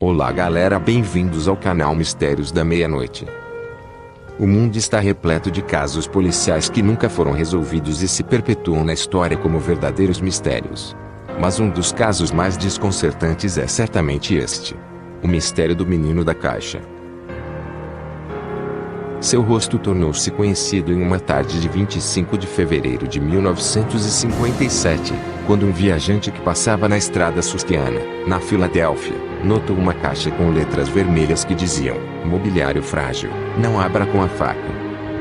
Olá galera, bem-vindos ao canal Mistérios da Meia-Noite. O mundo está repleto de casos policiais que nunca foram resolvidos e se perpetuam na história como verdadeiros mistérios. Mas um dos casos mais desconcertantes é certamente este: o mistério do menino da caixa. Seu rosto tornou-se conhecido em uma tarde de 25 de fevereiro de 1957, quando um viajante que passava na estrada Susquehanna, na Filadélfia, notou uma caixa com letras vermelhas que diziam: mobiliário frágil, não abra com a faca.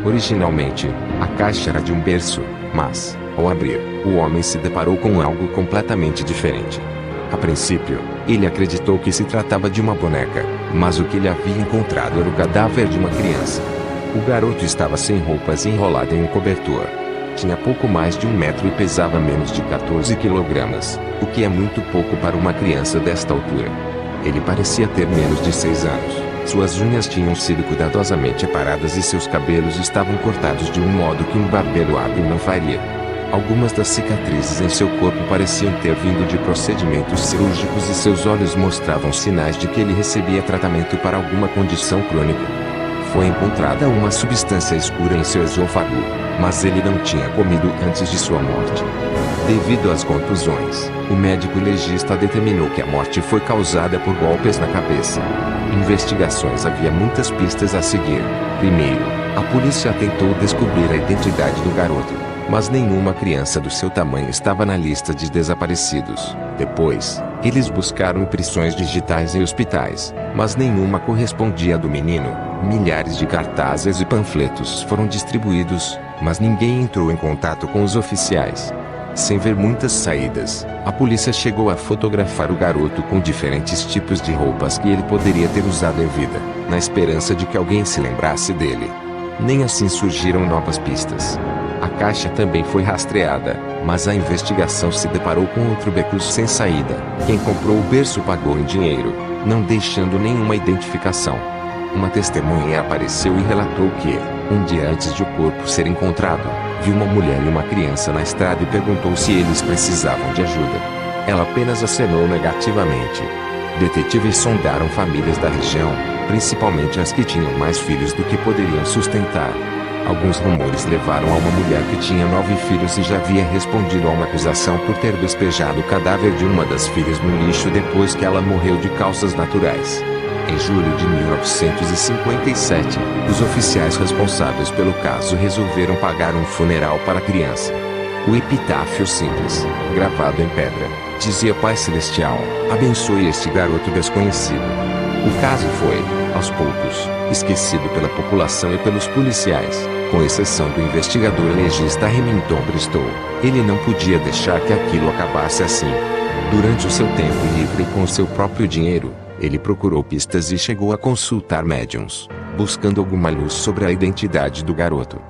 Originalmente, a caixa era de um berço, mas, ao abrir, o homem se deparou com algo completamente diferente. A princípio, ele acreditou que se tratava de uma boneca, mas o que ele havia encontrado era o cadáver de uma criança. O garoto estava sem roupas e enrolado em um cobertor. Tinha pouco mais de 1 metro e pesava menos de 14 quilogramas, o que é muito pouco para uma criança desta altura. Ele parecia ter menos de 6 anos. Suas unhas tinham sido cuidadosamente aparadas e seus cabelos estavam cortados de um modo que um barbeiro hábil não faria. Algumas das cicatrizes em seu corpo pareciam ter vindo de procedimentos cirúrgicos e seus olhos mostravam sinais de que ele recebia tratamento para alguma condição crônica. Foi encontrada uma substância escura em seu esôfago, mas ele não tinha comido antes de sua morte. Devido às contusões, o médico legista determinou que a morte foi causada por golpes na cabeça. Investigações havia muitas pistas a seguir. Primeiro, a polícia tentou descobrir a identidade do garoto, mas nenhuma criança do seu tamanho estava na lista de desaparecidos. Depois, eles buscaram impressões digitais em hospitais, mas nenhuma correspondia à do menino. Milhares de cartazes e panfletos foram distribuídos, mas ninguém entrou em contato com os oficiais. Sem ver muitas saídas, a polícia chegou a fotografar o garoto com diferentes tipos de roupas que ele poderia ter usado em vida, na esperança de que alguém se lembrasse dele. Nem assim surgiram novas pistas. A caixa também foi rastreada, mas a investigação se deparou com outro beco sem saída. Quem comprou o berço pagou em dinheiro, não deixando nenhuma identificação. Uma testemunha apareceu e relatou que, um dia antes de o corpo ser encontrado, viu uma mulher e uma criança na estrada e perguntou se eles precisavam de ajuda. Ela apenas acenou negativamente. Detetives sondaram famílias da região, principalmente as que tinham mais filhos do que poderiam sustentar. Alguns rumores levaram a uma mulher que tinha 9 filhos e já havia respondido a uma acusação por ter despejado o cadáver de uma das filhas no lixo depois que ela morreu de causas naturais. Em julho de 1957, os oficiais responsáveis pelo caso resolveram pagar um funeral para a criança. O epitáfio simples, gravado em pedra, dizia: Pai Celestial, abençoe este garoto desconhecido. O caso foi, aos poucos, esquecido pela população e pelos policiais, com exceção do investigador legista Remington Bristow. Ele não podia deixar que aquilo acabasse assim. Durante o seu tempo livre e com o seu próprio dinheiro, ele procurou pistas e chegou a consultar médiums, buscando alguma luz sobre a identidade do garoto.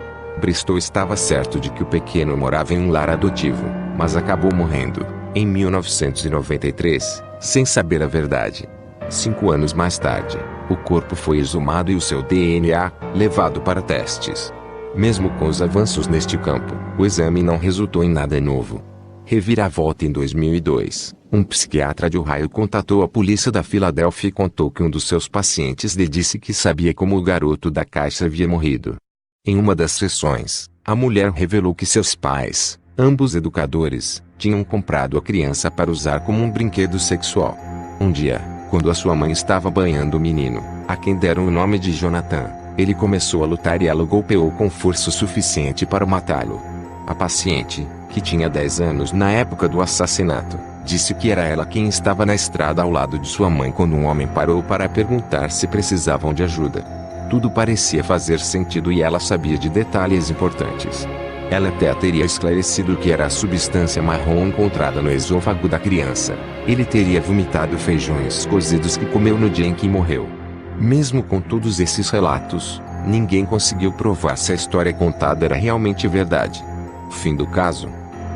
Bristow estava certo de que o pequeno morava em um lar adotivo, mas acabou morrendo, em 1993, sem saber a verdade. 5 anos mais tarde, o corpo foi exumado e o seu DNA, levado para testes. Mesmo com os avanços neste campo, o exame não resultou em nada novo. Reviravolta em 2002, um psiquiatra de Ohio contatou a polícia da Filadélfia e contou que um dos seus pacientes lhe disse que sabia como o garoto da caixa havia morrido. Em uma das sessões, a mulher revelou que seus pais, ambos educadores, tinham comprado a criança para usar como um brinquedo sexual. Um dia, quando a sua mãe estava banhando o menino, a quem deram o nome de Jonathan, ele começou a lutar e ela o golpeou com força suficiente para matá-lo. A paciente, que tinha 10 anos na época do assassinato, disse que era ela quem estava na estrada ao lado de sua mãe quando um homem parou para perguntar se precisavam de ajuda. Tudo parecia fazer sentido e ela sabia de detalhes importantes. Ela até teria esclarecido que era a substância marrom encontrada no esôfago da criança. Ele teria vomitado feijões cozidos que comeu no dia em que morreu. Mesmo com todos esses relatos, ninguém conseguiu provar se a história contada era realmente verdade. Fim do caso.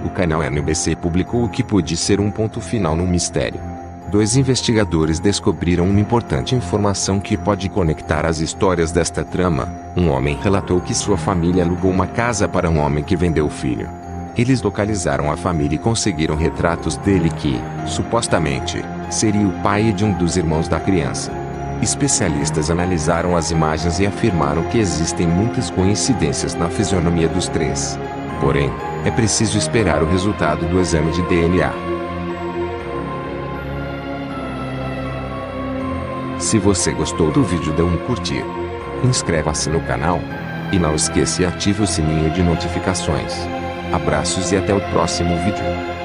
O canal NBC publicou o que pôde ser um ponto final no mistério. 2 investigadores descobriram uma importante informação que pode conectar as histórias desta trama. Um homem relatou que sua família alugou uma casa para um homem que vendeu o filho. Eles localizaram a família e conseguiram retratos dele que, supostamente, seria o pai de um dos irmãos da criança. Especialistas analisaram as imagens e afirmaram que existem muitas coincidências na fisionomia dos três. Porém, é preciso esperar o resultado do exame de DNA. Se você gostou do vídeo, dê um curtir. Inscreva-se no canal. E não esqueça e ative o sininho de notificações. Abraços e até o próximo vídeo.